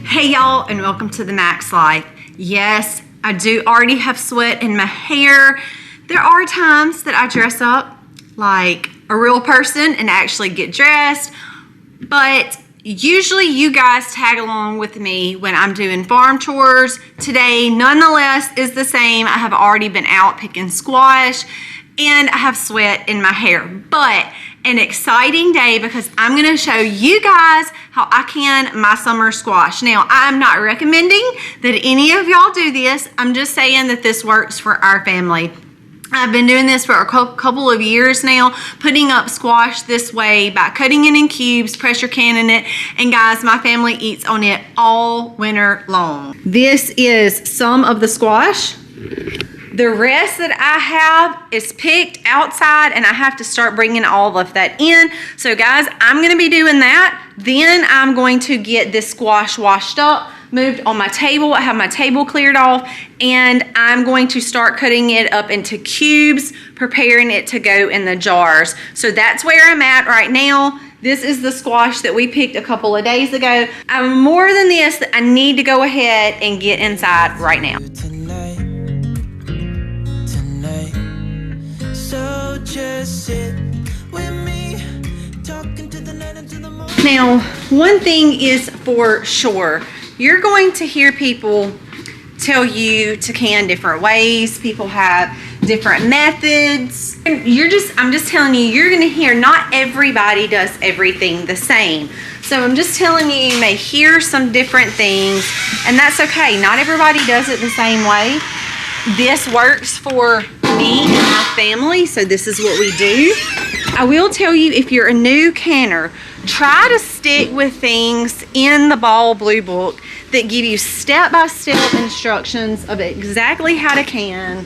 Hey y'all, and welcome to the Max Life. Yes, I do already have sweat in my hair. There are times that I dress up like a real person and actually get dressed, but usually you guys tag along with me when I'm doing farm chores. Today, nonetheless, is the same. I have already been out picking squash and I have sweat in my hair, but an exciting day because I'm going to show you guys how I can my summer squash. Now, I'm not recommending that any of y'all do this. I'm just saying that this works for our family. I've been doing this for a couple of years now, putting up squash this way by cutting it in cubes, pressure canning it, and guys, my family eats on it all winter long. This is some of the squash. The rest that I have is picked outside and I have to start bringing all of that in. So guys, I'm gonna be doing that. Then I'm going to get this squash washed up, moved on my table. I have my table cleared off and I'm going to start cutting it up into cubes, preparing it to go in the jars. So that's where I'm at right now. This is the squash that we picked a couple of days ago. I'm more than this, I need to go ahead and get inside right now. So just sit with me, talking to the night into the morning. Now, one thing is for sure, you're going to hear people tell you to can different ways. People have different methods. I'm just telling you, you're gonna hear not everybody does everything the same. So I'm just telling you, you may hear some different things, and that's okay. Not everybody does it the same way. This works for me and my family, so this is what we do. I will tell you, if you're a new canner, try to stick with things in the Ball Blue Book that give you step-by-step instructions of exactly how to can.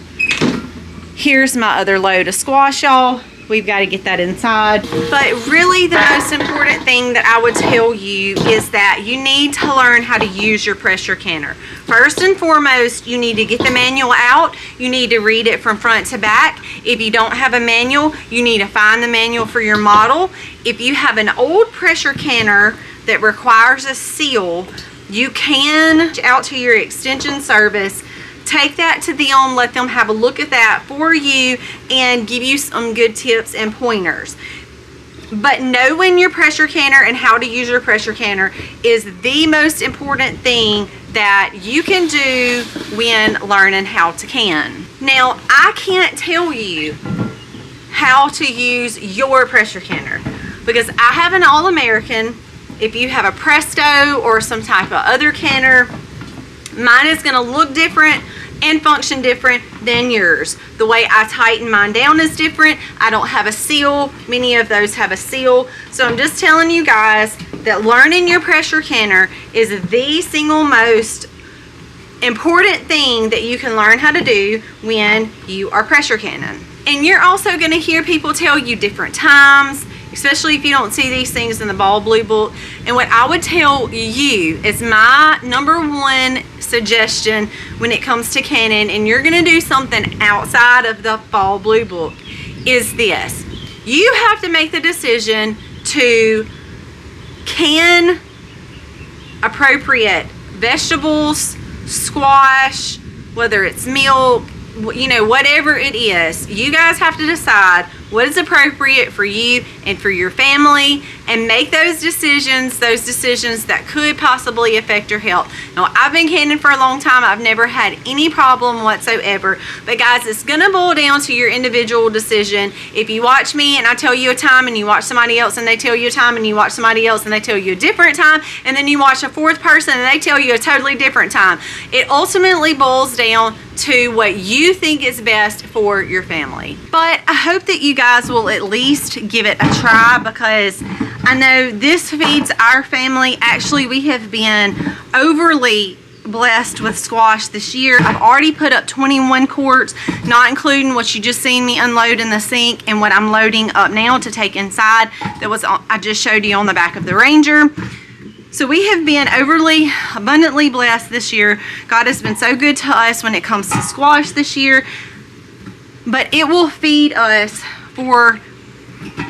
Here's my other load of squash, y'all. We've got to get that inside. But really the most important thing that I would tell you is that you need to learn how to use your pressure canner. First and foremost, you need to get the manual out. You need to read it from front to back. If you don't have a manual, you need to find the manual for your model. If you have an old pressure canner that requires a seal, you can out to your extension service, take that to them, let them have a look at that for you and give you some good tips and pointers. But knowing your pressure canner and how to use your pressure canner is the most important thing that you can do when learning how to can. Now, I can't tell you how to use your pressure canner because I have an All-American. If you have a Presto or some type of other canner, mine is gonna look different and function different than yours. The way I tighten mine down is different. I don't have a seal. Many of those have a seal. So I'm just telling you guys that learning your pressure canner is the single most important thing that you can learn how to do when you are pressure canning. And you're also going to hear people tell you different times, especially if you don't see these things in the Ball Blue Book. And what I would tell you is my number one suggestion when it comes to canning, and you're gonna do something outside of the Ball Blue Book, is this. You have to make the decision to can appropriate vegetables, squash, whether it's milk, you know, whatever it is. You guys have to decide what is appropriate for you and for your family and make those decisions that could possibly affect your health. Now, I've been canning for a long time. I've never had any problem whatsoever. But guys, it's gonna boil down to your individual decision. If you watch me and I tell you a time and you watch somebody else and they tell you a time and you watch somebody else and they tell you a different time and then you watch a fourth person and they tell you a totally different time, it ultimately boils down to what you think is best for your family. But I hope that you guys will at least give it a try because I know this feeds our family. Actually, we have been overly blessed with squash this year. I've already put up 21 quarts, not including what you just seen me unload in the sink and what I'm loading up now to take inside. That was I just showed you on the back of the Ranger. So we have been overly abundantly blessed this year. God has been so good to us when it comes to squash this year. But it will feed us for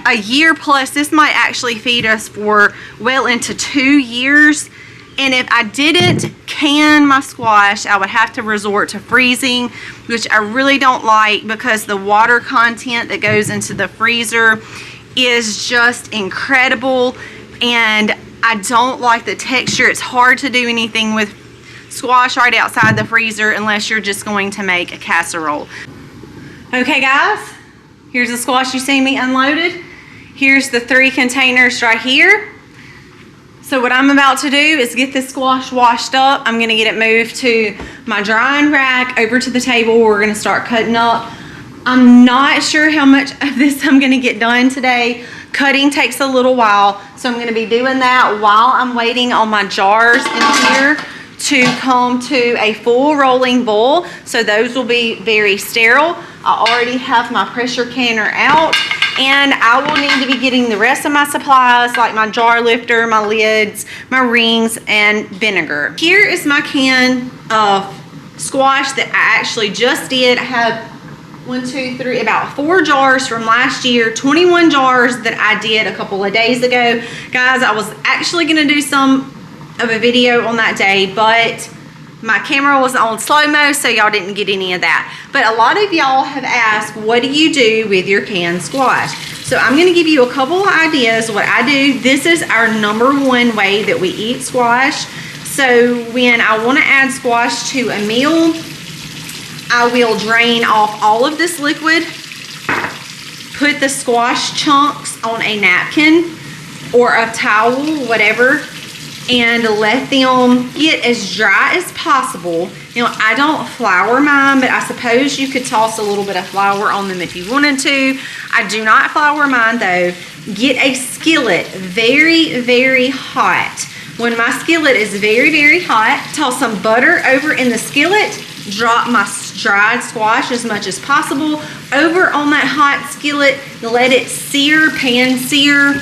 a year plus. This might actually feed us for well into 2 years. And if I didn't can my squash, I would have to resort to freezing, which I really don't like because the water content that goes into the freezer is just incredible. And I don't like the texture. It's hard to do anything with squash right outside the freezer unless you're just going to make a casserole. Okay guys, here's the squash you see me unloaded. Here's the 3 containers right here. So what I'm about to do is get this squash washed up. I'm gonna get it moved to my drying rack over to the table. We're gonna start cutting up. I'm not sure how much of this I'm gonna get done today. Cutting takes a little while, so I'm gonna be doing that while I'm waiting on my jars in here to come to a full rolling boil. So those will be very sterile. I already have my pressure canner out, and I will need to be getting the rest of my supplies like my jar lifter, my lids, my rings, and vinegar. Here is my can of squash that I actually just did. I have 1, 2, 3, about 4 jars from last year, 21 jars that I did a couple of days ago. Guys, I was actually gonna do some of a video on that day, but my camera was on slow-mo, so y'all didn't get any of that. But a lot of y'all have asked, what do you do with your canned squash? So I'm gonna give you a couple of ideas what I do. This is our #1 way that we eat squash. So when I wanna add squash to a meal, I will drain off all of this liquid, put the squash chunks on a napkin or a towel, whatever, and let them get as dry as possible. You know, I don't flour mine, but I suppose you could toss a little bit of flour on them if you wanted to. I do not flour mine though. Get a skillet very, very hot. When my skillet is very, very hot, toss some butter over in the skillet, drop my dried squash as much as possible over on that hot skillet, let it sear, pan sear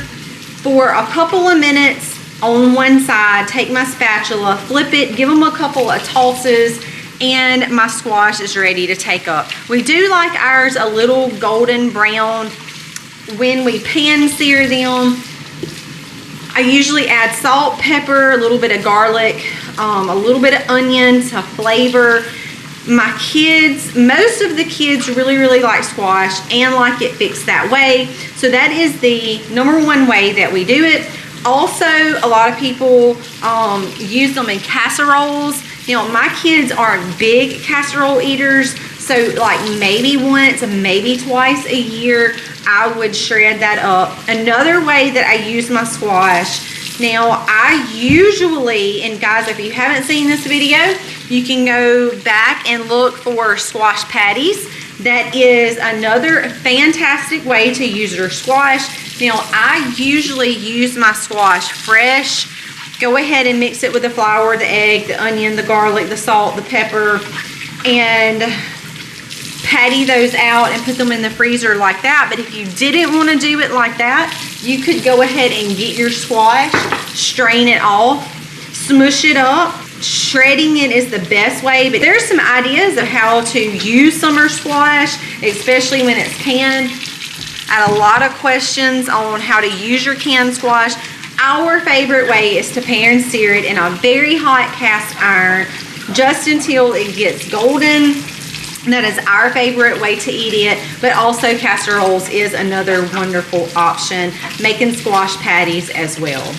for a couple of minutes on one side. Take my spatula, flip it, give them a couple of tosses, and my squash is ready to take up. We do like ours a little golden brown when we pan sear them. I usually add salt, pepper, a little bit of garlic, a little bit of onion to flavor. My kids, most of the kids really, really like squash and like it fixed that way. So that is the #1 way that we do it. Also, a lot of people use them in casseroles. You know, my kids aren't big casserole eaters, so like maybe once, maybe twice a year, I would shred that up. Another way that I use my squash, now I usually, and guys, if you haven't seen this video, you can go back and look for squash patties. That is another fantastic way to use your squash. Now, I usually use my squash fresh. Go ahead and mix it with the flour, the egg, the onion, the garlic, the salt, the pepper, and patty those out and put them in the freezer like that. But if you didn't want to do it like that, you could go ahead and get your squash, strain it off, smush it up. Shredding it is the best way, but there's some ideas of how to use summer squash, especially when it's canned. I had a lot of questions on how to use your canned squash. Our favorite way is to pan sear it in a very hot cast iron just until it gets golden. That is our favorite way to eat it, but also casseroles is another wonderful option, making squash patties as well.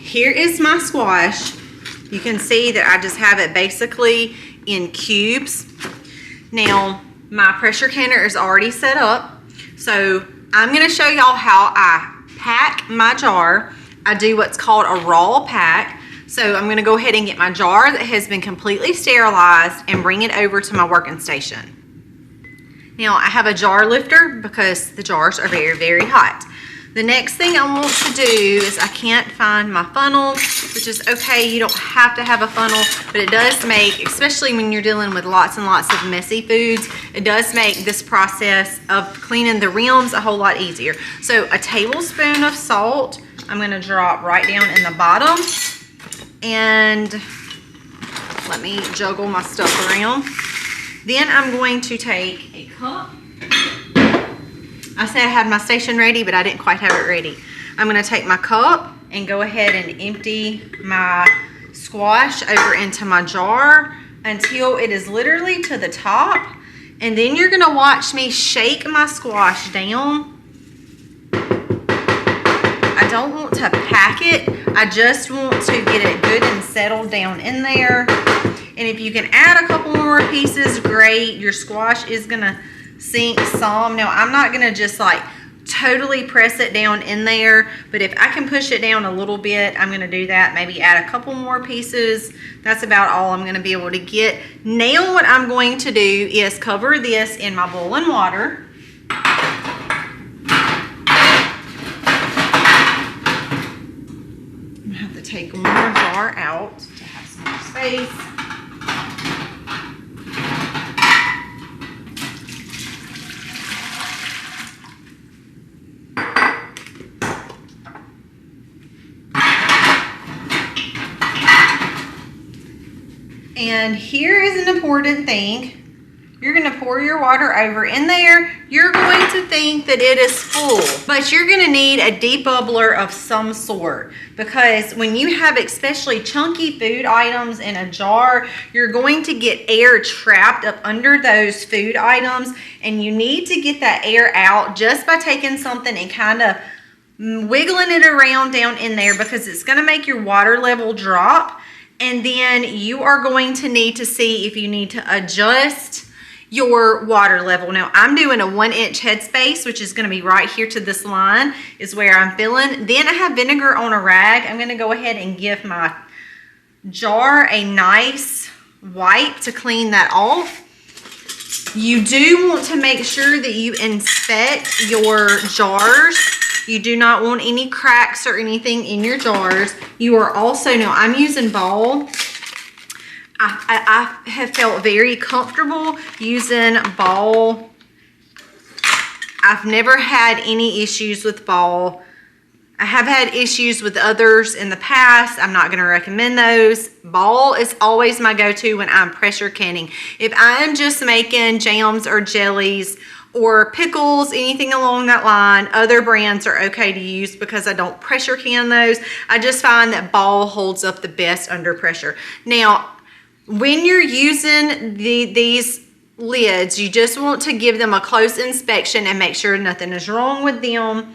Here is my squash. You can see that I just have it basically in cubes. Now, my pressure canner is already set up. So I'm gonna show y'all how I pack my jar. I do what's called a raw pack. So I'm gonna go ahead and get my jar that has been completely sterilized and bring it over to my working station. Now, I have a jar lifter because the jars are very, very hot. The next thing I want to do is I can't find my funnel, which is okay. You don't have to have a funnel, but it does make, especially when you're dealing with lots and lots of messy foods, it does make this process of cleaning the rims a whole lot easier. So a tablespoon of salt, I'm going to drop right down in the bottom, and Let me juggle my stuff around. Then I'm going to take a cup. I said I had my station ready, but I didn't quite have it ready. I'm going to take my cup and go ahead and empty my squash over into my jar until it is literally to the top. And then you're going to watch me shake my squash down. I don't want to pack it. I just want to get it good and settled down in there. And if you can add a couple more pieces, great. Your squash is going to sink some. Now, I'm not going to just like totally press it down in there, but if I can push it down a little bit, I'm going to do that. Maybe add a couple more pieces. That's about all I'm going to be able to get. Now what I'm going to do is cover this in my boiling water. I'm going to have to take one more jar out to have some more space. And here is an important thing. You're going to pour your water over in there. You're going to think that it is full, but you're going to need a debubbler of some sort, because when you have especially chunky food items in a jar, you're going to get air trapped up under those food items, and you need to get that air out just by taking something and kind of wiggling it around down in there, because it's going to make your water level drop. And then you are going to need to see if you need to adjust your water level. Now, I'm doing a 1-inch headspace, which is going to be right here to this line is where I'm filling. Then I have vinegar on a rag. I'm going to go ahead and give my jar a nice wipe to clean that off. You do want to make sure that you inspect your jars. You do not want any cracks or anything in your jars. You are also, now I'm using ball. I have felt very comfortable using ball. I've never had any issues with ball. I have had issues with others in the past. I'm not going to recommend those. Ball is always my go-to when I'm pressure canning. If I am just making jams or jellies or pickles, anything along that line, other brands are okay to use because I don't pressure can those. I just find that ball holds up the best under pressure. Now, when you're using these lids, you just want to give them a close inspection and make sure nothing is wrong with them.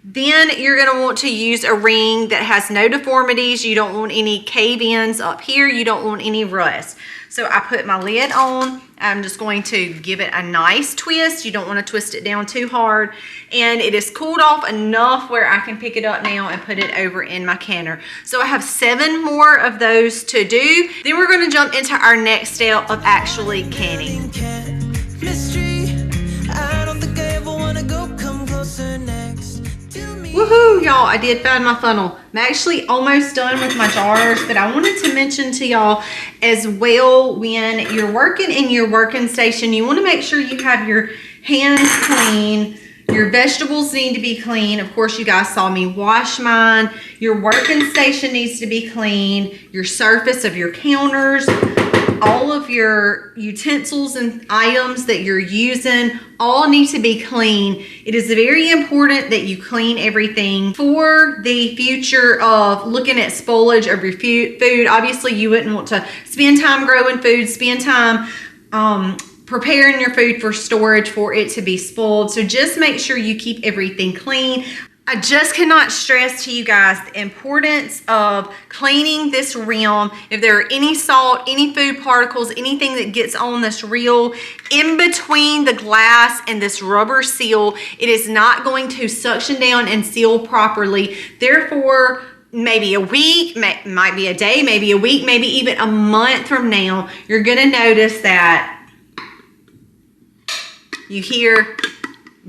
Then you're going to want to use a ring that has no deformities. You don't want any cave-ins up here. You don't want any rust. So I put my lid on. I'm just going to give it a nice twist. You don't want to twist it down too hard. And it is cooled off enough where I can pick it up now and put it over in my canner. So I have 7 more of those to do. Then we're going to jump into our next step of actually canning. Woohoo, y'all, I did find my funnel. I'm actually almost done with my jars, but I wanted to mention to y'all as well, when you're working in your working station, you want to make sure you have your hands clean. Your vegetables need to be clean. Of course, you guys saw me wash mine. Your working station needs to be clean. Your surface of your counters, all of your utensils and items that you're using all need to be clean. It is very important that you clean everything for the future of looking at spoilage of your food. Obviously, you wouldn't want to spend time growing food, spend time preparing your food for storage for it to be spoiled. So just make sure you keep everything clean. I just cannot stress to you guys the importance of cleaning this rim. If there are any salt, any food particles, anything that gets on this reel in between the glass and this rubber seal, it is not going to suction down and seal properly. Therefore, maybe a week, might be a day, maybe a week, maybe even a month from now, you're going to notice that you hear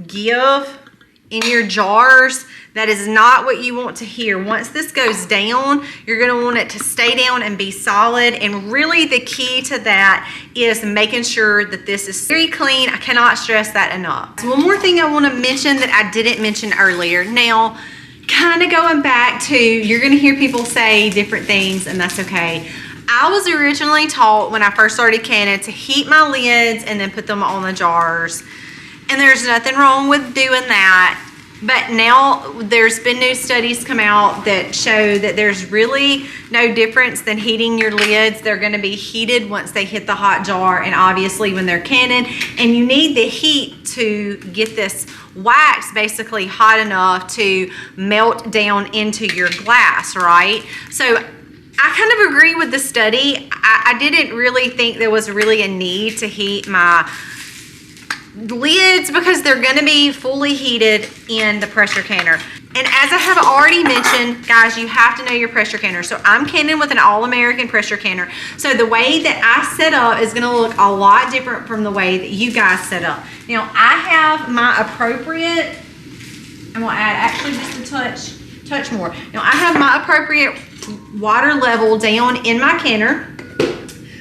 give in your jars. That is not what you want to hear. Once this goes down, you're going to want it to stay down and be solid. And really the key to that is making sure that this is very clean. I cannot stress that enough. So one more thing I want to mention that I didn't mention earlier. Now, kind of going back to, you're going to hear people say different things, and that's okay. I was originally taught when I first started canning to heat my lids and then put them on the jars. And there's nothing wrong with doing that. But now there's been new studies come out that show that there's really no difference than heating your lids. They're going to be heated once they hit the hot jar, and obviously when they're canning. And you need the heat to get this wax basically hot enough to melt down into your glass, right? So I kind of agree with the study. I didn't really think there was really a need to heat my lids because they're going to be fully heated in the pressure canner. And as I have already mentioned, guys, you have to know your pressure canner. So I'm canning with an all-American pressure canner. So the way that I set up is going to look a lot different from the way that you guys set up. Now I have my appropriate, I'm going to add actually just a touch more. Now I have my appropriate water level down in my canner.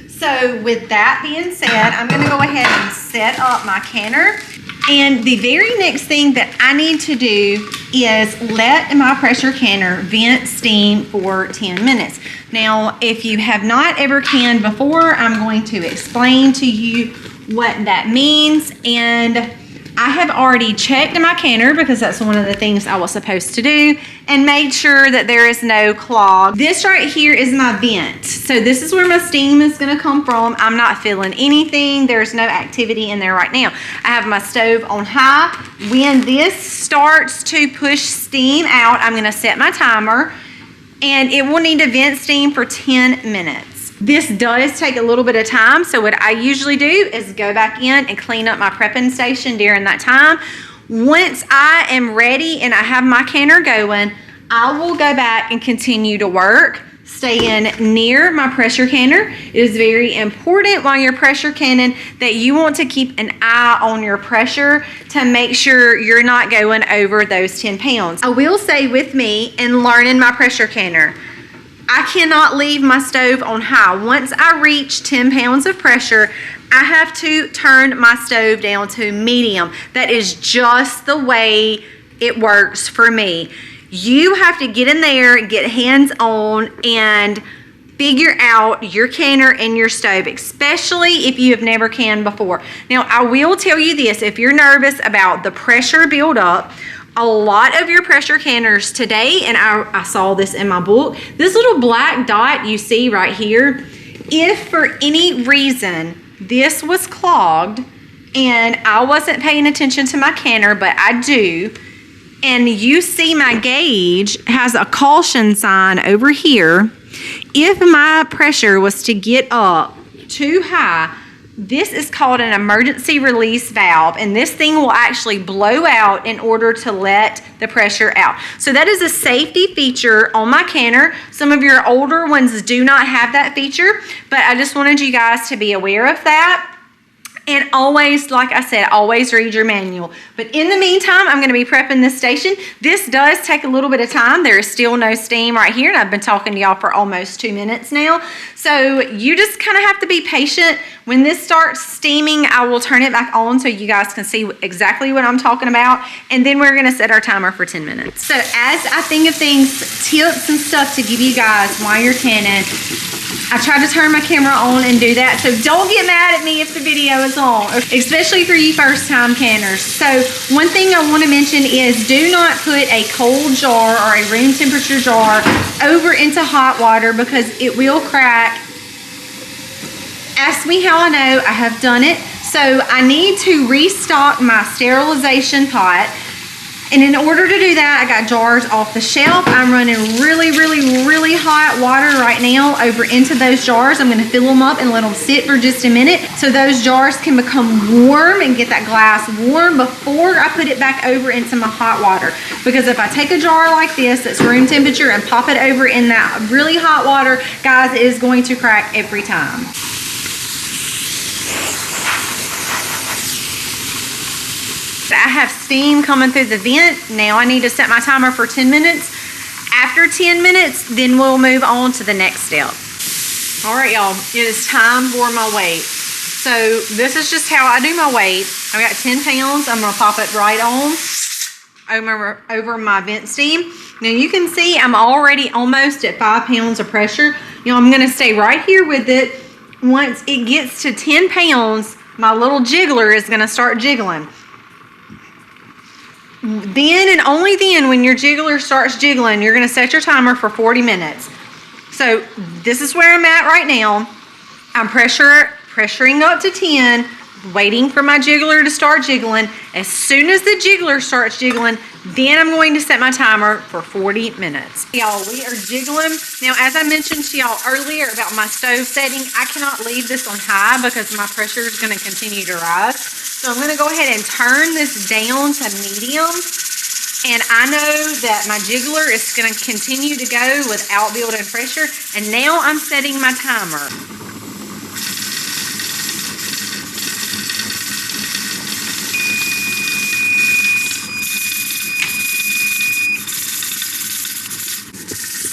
So with that being said, I'm going to go ahead and set up my canner. And the very next thing that I need to do is let my pressure canner vent steam for 10 minutes. Now, if you have not ever canned before, I'm going to explain to you what that means. And I have already checked my canner because that's one of the things I was supposed to do, and made sure that there is no clog. This right here is my vent. So this is where my steam is going to come from. I'm not feeling anything. There's no activity in there right now. I have my stove on high. When this starts to push steam out, I'm going to set my timer, and it will need to vent steam for 10 minutes. This does take a little bit of time, so what I usually do is go back in and clean up my prepping station during that time. Once I am ready and I have my canner going, I will go back and continue to work, staying near my pressure canner. It is very important while you're pressure canning that you want to keep an eye on your pressure to make sure you're not going over those 10 pounds. I will say with me in learning my pressure canner, I cannot leave my stove on high. Once I reach 10 pounds of pressure, I have to turn my stove down to medium. That is just the way it works for me. You have to get in there, get hands on, and figure out your canner and your stove, especially if you have never canned before. Now, I will tell you this, if you're nervous about the pressure buildup, a lot of your pressure canners today, and I saw this in my book, this little black dot you see right here, if for any reason this was clogged and I wasn't paying attention to my canner, but I do, and you see my gauge has a caution sign over here, if my pressure was to get up too high, this is called an emergency release valve, and this thing will actually blow out in order to let the pressure out. So that is a safety feature on my canner. Some of your older ones do not have that feature, but I just wanted you guys to be aware of that. And always, like I said, always read your manual. But in the meantime, I'm going to be prepping this station. This does take a little bit of time. There is still no steam right here, and I've been talking to y'all for almost 2 minutes now. So you just kind of have to be patient. When this starts steaming, I will turn it back on so you guys can see exactly what I'm talking about. And then we're going to set our timer for 10 minutes. So as I think of things, tips and stuff to give you guys while you're canning, I tried to turn my camera on and do that, so don't get mad at me if the video is on, especially for you first-time canners. So one thing I want to mention is do not put a cold jar or a room temperature jar over into hot water because it will crack. Ask me how I know. I have done it. So I need to restock my sterilization pot. And in order to do that, I got jars off the shelf. I'm running really, really, really hot water right now over into those jars. I'm going to fill them up and let them sit for just a minute so those jars can become warm and get that glass warm before I put it back over into my hot water. Because if I take a jar like this that's room temperature and pop it over in that really hot water, guys, it is going to crack every time. I have steam coming through the vent. Now I need to set my timer for 10 minutes. After 10 minutes, then we'll move on to the next step. All right, y'all, it is time for my weight. So this is just how I do my weight. I've got 10 pounds. I'm gonna pop it right on over my vent steam. Now you can see I'm already almost at 5 pounds of pressure. You know, I'm gonna stay right here with it. Once it gets to 10 pounds, my little jiggler is gonna start jiggling. Then and only then, when your jiggler starts jiggling, you're gonna set your timer for 40 minutes. So this is where I'm at right now. I'm pressuring up to 10, waiting for my jiggler to start jiggling. As soon as the jiggler starts jiggling, then I'm going to set my timer for 40 minutes. Y'all, we are jiggling. Now, as I mentioned to y'all earlier about my stove setting, I cannot leave this on high because my pressure is going to continue to rise. So I'm going to go ahead and turn this down to medium. And I know that my jiggler is going to continue to go without building pressure. And now I'm setting my timer.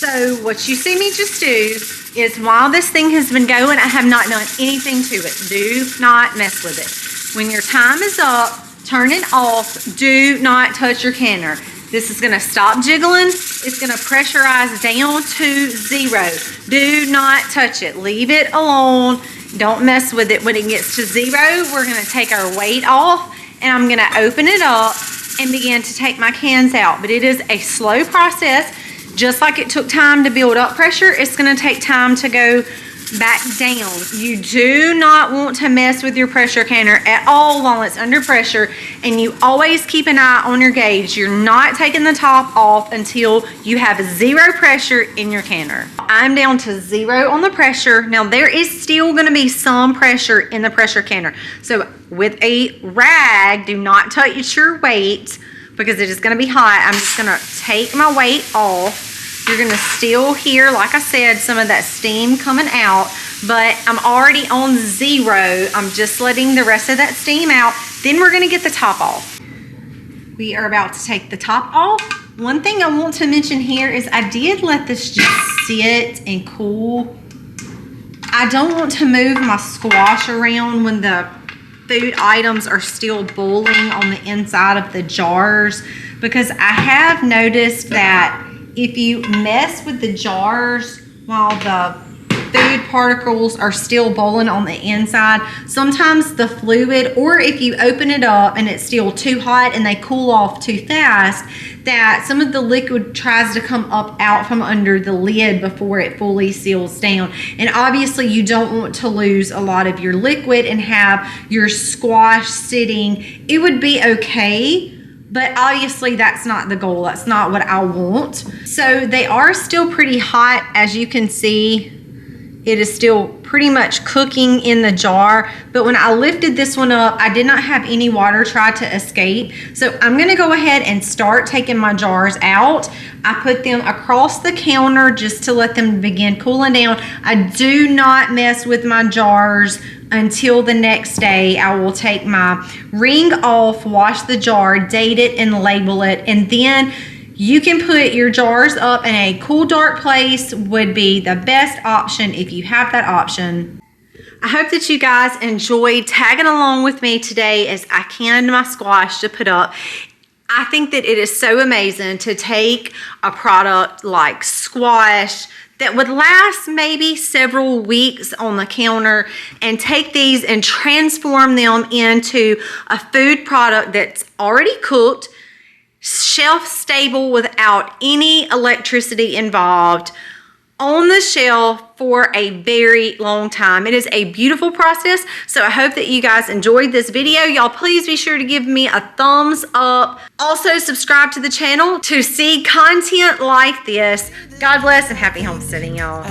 So what you see me just do is, while this thing has been going, I have not done anything to it. Do not mess with it. When your time is up, turn it off. Do not touch your canner. This is going to stop jiggling. It's going to pressurize down to 0. Do not touch it. Leave it alone. Don't mess with it. When it gets to 0, we're going to take our weight off, and I'm going to open it up and begin to take my cans out. But it is a slow process. Just like it took time to build up pressure, it's going to take time to go back down. You do not want to mess with your pressure canner at all while it's under pressure, and you always keep an eye on your gauge. You're not taking the top off until you have 0 pressure in your canner. I'm down to 0 on the pressure. Now there is still going to be some pressure in the pressure canner. So with a rag, do not touch your weight, because it is going to be hot. I'm just going to take my weight off. You're going to still hear, like I said, some of that steam coming out, but I'm already on 0. I'm just letting the rest of that steam out. Then we're going to get the top off. We are about to take the top off. One thing I want to mention here is I did let this just sit and cool. I don't want to move my squash around when the food items are still boiling on the inside of the jars, because I have noticed that if you mess with the jars while the food particles are still boiling on the inside, sometimes the fluid, or if you open it up and it's still too hot and they cool off too fast, that some of the liquid tries to come up out from under the lid before it fully seals down. And obviously you don't want to lose a lot of your liquid and have your squash sitting. It would be okay, but obviously that's not the goal. That's not what I want. So they are still pretty hot. As you can see, it is still pretty much cooking in the jar. But when I lifted this one up, I did not have any water try to escape. So I'm gonna go ahead and start taking my jars out. I put them across the counter just to let them begin cooling down. I do not mess with my jars until the next day. I will take my ring off, wash the jar, date it, and label it, and then you can put your jars up in a cool, dark place. Would be the best option if you have that option. I hope that you guys enjoyed tagging along with me today as I canned my squash to put up. I think that it is so amazing to take a product like squash that would last maybe several weeks on the counter and take these and transform them into a food product that's already cooked, shelf stable without any electricity involved, on the shelf for a very long time. It is a beautiful process. So I hope that you guys enjoyed this video. Y'all please be sure to give me a thumbs up. Also subscribe to the channel to see content like this. God bless and happy homesteading, y'all.